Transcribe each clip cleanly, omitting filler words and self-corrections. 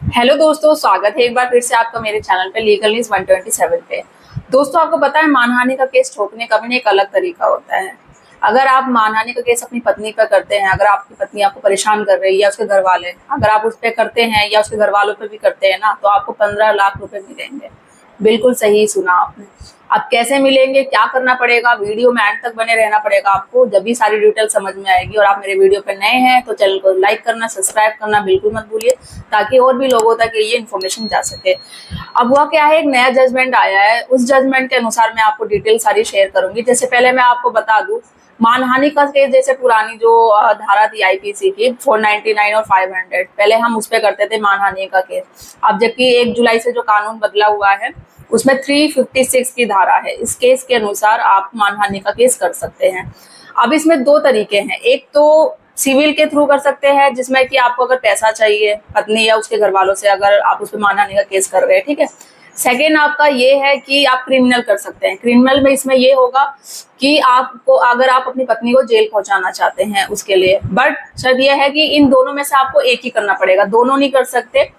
Hello दोस्तों, स्वागत है एक बार फिर से आपका मेरे चैनल पे लीगल न्यूज 127 पे। दोस्तों, आपको पता है मानहानि का केस ठोकने का भी एक अलग तरीका होता है। अगर आप मानहानि का केस अपनी पत्नी पर करते हैं, अगर आपकी पत्नी आपको परेशान कर रही है या उसके घर वाले, अगर आप उस पर करते हैं या उसके घर वालों पर भी करते हैं ना, तो आपको 15 लाख रुपए मिलेंगे। बिल्कुल सही सुना आपने। अब कैसे मिलेंगे, क्या करना पड़ेगा, वीडियो में एंड तक बने रहना पड़ेगा आपको, जब भी सारी डिटेल समझ में आएगी। और आप मेरे वीडियो पे नए हैं तो चैनल को लाइक करना, सब्सक्राइब करना बिल्कुल मत भूलिए, ताकि और भी लोगों तक ये इन्फॉर्मेशन जा सके। अब हुआ क्या है, एक नया जजमेंट आया है, उस जजमेंट के अनुसार मैं आपको डिटेल सारी शेयर करूंगी। जैसे पहले मैं आपको बता दूं, मानहानि का केस जैसे पुरानी जो धारा थी आईपीसी की 499 और 500, पहले हम उस पर करते थे मानहानि का केस। अब जबकि 1 जुलाई से जो कानून बदला हुआ है उसमें 356 की धारा है। इस केस के अनुसार आप मानहानि का केस कर सकते हैं। अब इसमें 2 तरीके हैं, एक तो सिविल के थ्रू कर सकते हैं, जिसमें कि आपको अगर पैसा चाहिए पत्नी या उसके घर वालों से, अगर आप उस पर मानहानि का केस कर रहे हैं, ठीक है। सेकेंड आपका ये है कि आप क्रिमिनल कर सकते हैं। क्रिमिनल में इसमें ये होगा कि आपको, अगर आप अपनी पत्नी को जेल पहुंचाना चाहते हैं उसके लिए, बट शर्त यह है कि इन दोनों में से आपको एक ही करना पड़ेगा, दोनों नहीं कर सकते।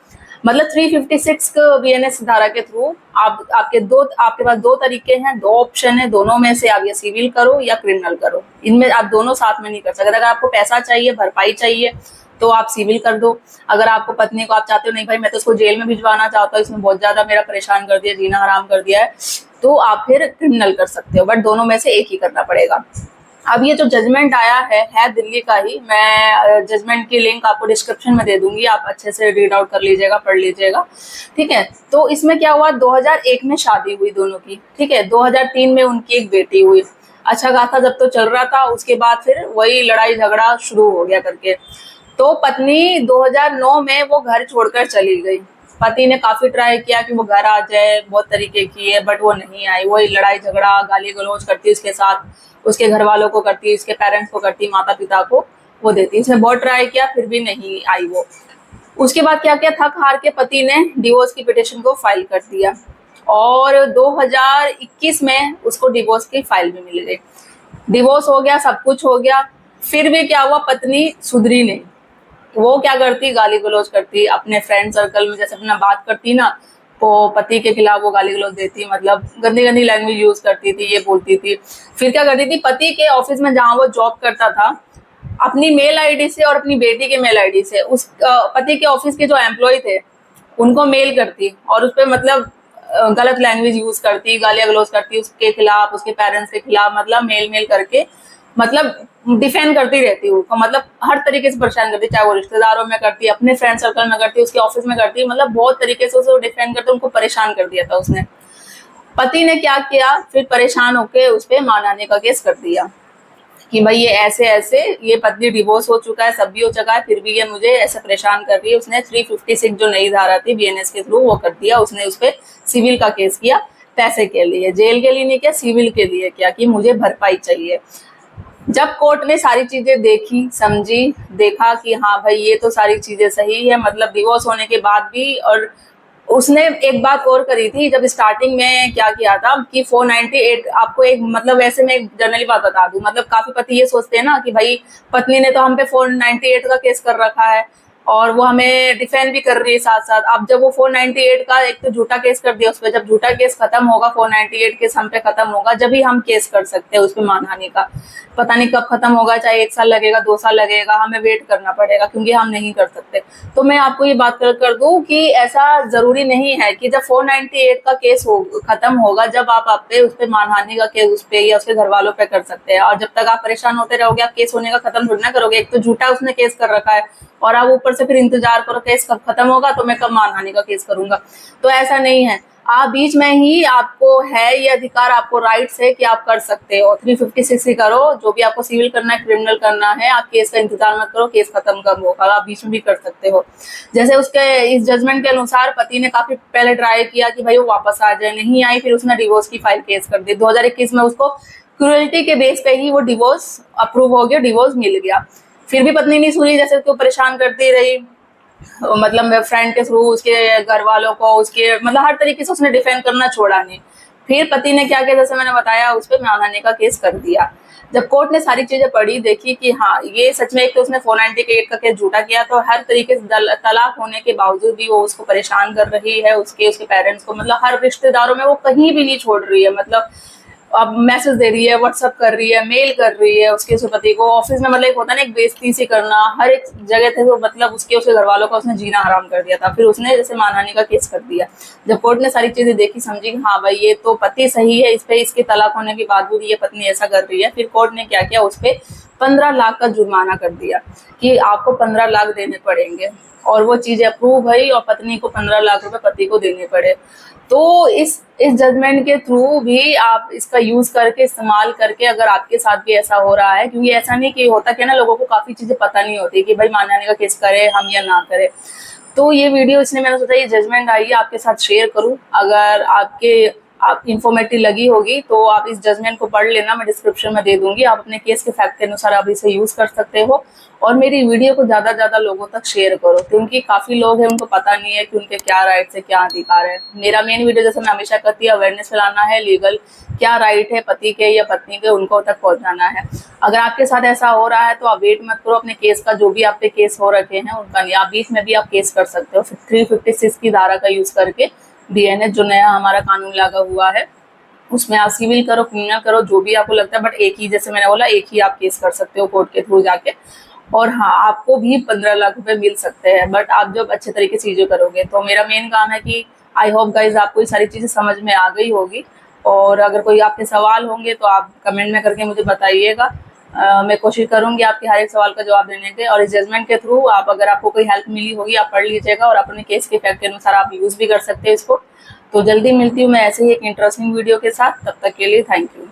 मतलब 356 बीएनएस धारा के थ्रू आपके पास 2 तरीके हैं, 2 ऑप्शन है, दोनों में से आप ये सिविल करो या क्रिमिनल करो। इनमें आप दोनों साथ में नहीं कर सकते। अगर आपको पैसा चाहिए, भरपाई चाहिए, तो आप सिविल कर दो। अगर आपको पत्नी को आप चाहते हो नहीं भाई मैं तो उसको जेल में भिजवाना चाहता हूँ, इसमें बहुत ज्यादा मेरा परेशान कर दिया, जीना हराम कर दिया है, तो आप फिर क्रिमिनल कर सकते हो। बट दोनों में से एक ही करना पड़ेगा। अब ये जो जजमेंट आया है दिल्ली का ही। मैं जजमेंट की लिंक आपको डिस्क्रिप्शन में दे दूंगी, आप अच्छे से रीड आउट कर लीजिएगा, पढ़ लीजिएगा, ठीक है। तो इसमें क्या हुआ, 2001 में शादी हुई दोनों की, ठीक है। 2003 में उनकी एक बेटी हुई। अच्छा खासा जब तो चल रहा था, उसके बाद फिर वही लड़ाई झगड़ा शुरू हो गया करके। तो पत्नी 2009 में वो घर छोड़कर चली गई। पति ने काफी ट्राई किया कि वो घर आ जाए, बहुत तरीके किए, बट वो नहीं आई। वही लड़ाई झगड़ा, गाली गलौज करती उसके साथ, उसके घर वालों को करती, उसके पेरेंट्स को करती, माता पिता को वो देती। उसने बहुत ट्राई किया, फिर भी नहीं आई वो। उसके बाद क्या किया, थक हार के पति ने डिवोर्स की पिटिशन को फाइल कर दिया, और 2021 में उसको डिवोर्स की फाइल भी मिल गई। डिवोर्स हो गया, सब कुछ हो गया, फिर भी क्या हुआ, पत्नी सुधरी नहीं। वो क्या करती, गाली गलौज करती अपने फ्रेंड सर्कल में, जैसे अपना बात करती ना, तो पति के खिलाफ वो गाली गलौज देती, मतलब गंदी गंदी लैंग्वेज यूज करती थी, ये बोलती थी। फिर क्या करती थी, पति के ऑफिस में जहाँ वो जॉब करता था, अपनी मेल आईडी से और अपनी बेटी के मेल आईडी से उस पति के ऑफिस के जो एम्प्लॉय थे उनको मेल करती, और उस पर मतलब गलत लैंग्वेज यूज करती, गालियां गलौज करती उसके खिलाफ, उसके पेरेंट्स के खिलाफ, मतलब मेल मेल करके, मतलब डिफेंड करती रहती हूँ। तो मतलब हर तरीके से परेशान करती, चाहे वो रिश्तेदारों में करती, अपने फ्रेंड सर्कल में करती, उसके ऑफिस में करती, मतलब बहुत तरीके से उसे डिफेंड करते, उनको परेशान कर दिया था उसने। पति ने क्या किया, फिर परेशान होके उस पर मानहानि का केस कर दिया कि भाई ये ऐसे ऐसे, ये पत्नी डिवोर्स हो चुका है, सब भी हो चुका है, फिर भी ये मुझे ऐसे परेशान कर रही है। उसने 356 जो नई धारा थी बीएनएस के थ्रू वो कर दिया। उसने उस पर सिविल का केस किया, पैसे के लिए, जेल के लिए नहीं किया, सिविल के लिए किया कि मुझे भरपाई चाहिए। जब कोर्ट ने सारी चीजें देखी, समझी, देखा कि हाँ भाई ये तो सारी चीजें सही है, मतलब डिवोर्स होने के बाद भी। और उसने एक बात और करी थी, जब स्टार्टिंग में क्या किया था कि 498, आपको एक मतलब वैसे मैं एक जनरली बात बता दूं, मतलब काफी पति ये सोचते हैं ना कि भाई पत्नी ने तो हम पे 498 का केस कर रखा है और वो हमें डिफेंड भी कर रही है साथ साथ। अब जब वो 498 का एक तो झूठा केस कर दिया उस पर, जब झूठा केस खत्म होगा, 498 केस हम पे खत्म होगा, जब ही हम केस कर सकते हैं उस पर मानहानि का। पता नहीं कब खत्म होगा, चाहे 1 साल लगेगा, 2 साल लगेगा, हमें वेट करना पड़ेगा, क्योंकि हम नहीं कर सकते। तो मैं आपको ये बात कर दूं कि ऐसा जरूरी नहीं है कि जब 498 का केस खत्म होगा, जब आप पे उस पर मानहानि का केस उस पे या उसके घर वालों पे कर सकते हैं। और जब तक आप परेशान होते रहोगे, आप केस होने का खत्म थोड़ी ना करोगे। एक तो झूठा उसने केस कर रखा है, और आप ऊपर से फिर इंतजार करो केस कब खत्म होगा, तो मैं कब मानहानि का केस करूंगा। तो ऐसा नहीं है, आप बीच में ही आपको है ये अधिकार, आपको राइट्स है कि आप कर सकते हो। 356 ही करो, जो भी आपको सिविल करना है, क्रिमिनल करना है, आप केस का इंतजार मत करो, केस खत्म कब होगा, आप बीच में भी कर सकते हो। जैसे उसके इस जजमेंट के अनुसार पति ने काफी पहले ट्राई किया कि भाई वो वापस आ जाए, नहीं आई, फिर उसने डिवोर्स की फाइल केस कर दी। 2021 में उसको क्रूरल्टी के बेस पे ही वो डिवोर्स अप्रूव हो गया, डिवोर्स मिल गया। फिर भी पत्नी नहीं सुनी, जैसे उसको परेशान करती रही, मतलब फ्रेंड के थ्रू, उसके घर वालों को, उसके मतलब हर तरीके से उसने डिफेंड करना छोड़ा नहीं। फिर पति ने क्या किया, जैसे मैंने बताया, उस पर मानहानि का केस कर दिया। जब कोर्ट ने सारी चीजें पढ़ी, देखी कि हाँ ये सच में, एक तो उसने 498 का केस झूठा किया, तो हर तरीके से तलाक होने के बावजूद भी वो उसको परेशान कर रही है, उसके पेरेंट्स को, मतलब हर रिश्तेदारों में वो कहीं भी नहीं छोड़ रही है। मतलब अब मैसेज दे रही है, व्हाट्सअप कर रही है, मेल कर रही है उसके पति को, ऑफिस में मतलब एक होता है ना एक बेइज्जती सी करना, हर एक जगह थे, तो मतलब उसके घर वालों का उसने जीना हराम कर दिया था। फिर उसने जैसे मानहानि का केस कर दिया। जब कोर्ट ने सारी चीजें देखी, समझी कि हाँ भाई ये तो पति सही है, इस पे इसके तलाक होने के बावजूद ये पत्नी ऐसा कर रही है, फिर कोर्ट ने क्या किया, उस पे 15 लाख का जुर्माना कर दिया कि आपको 15 लाख देने पड़ेंगे। और वो चीजें अप्रूव हुई और पत्नी को 15 लाख रुपए पति को देने पड़े। तो इस जजमेंट के थ्रू भी आप इसका यूज करके, इस्तेमाल करके, अगर आपके साथ भी ऐसा हो रहा है, क्योंकि ऐसा नहीं कि होता क्या ना, लोगों को काफी चीजें पता नहीं होती कि भाई मानहानि का केस करें हम या ना करें। तो ये वीडियो इसलिए मैंने सोचा ये जजमेंट आई है आपके साथ शेयर करूं। अगर आप इंफॉर्मेटिव लगी होगी तो आप इस जजमेंट को पढ़ लेना, मैं डिस्क्रिप्शन में दे दूंगी। आप अपने केस के फैक्ट के अनुसार आप इसे यूज कर सकते हो। और मेरी वीडियो को ज्यादा ज्यादा लोगों तक शेयर करो, क्योंकि काफी लोग हैं उनको पता नहीं है कि उनके क्या राइट्स है, क्या अधिकार है। मेरा मेन वीडियो, जैसे मैं हमेशा कहती हूँ, अवेयरनेस फैलाना है, लीगल क्या राइट है पति के या पत्नी के, उनको तक पहुंचाना है। अगर आपके साथ ऐसा हो रहा है तो आप वेट मत करो, अपने केस का, जो भी आप पे केस हो रखे हैं उनका नहीं, आप बीच में भी आप केस कर सकते हो 356 की धारा का यूज करके। डीएनएस जो नया हमारा कानून लागू हुआ है, उसमें आप सिविल करो, क्रिमिनल करो, जो भी आपको लगता है, बट एक ही, जैसे मैंने बोला, एक ही आप केस कर सकते हो कोर्ट के थ्रू जाके। और हाँ, आपको भी 15 लाख रुपए मिल सकते हैं, बट आप जब अच्छे तरीके से चीजें करोगे। तो मेरा मेन काम है कि आई होप गाइज आपको ये सारी चीजें समझ में आ गई होगी। और अगर कोई आपके सवाल होंगे तो आप कमेंट में करके मुझे बताइएगा। मैं कोशिश करूंगी आपके हर एक सवाल का जवाब देने के। और इस जजमेंट के थ्रू आप, अगर आपको कोई हेल्प मिली होगी, आप पढ़ लीजिएगा और अपने केस के फैक्ट के अनुसार आप यूज भी कर सकते हैं इसको। तो जल्दी मिलती हूँ मैं ऐसे ही एक इंटरेस्टिंग वीडियो के साथ। तब तक के लिए थैंक यू।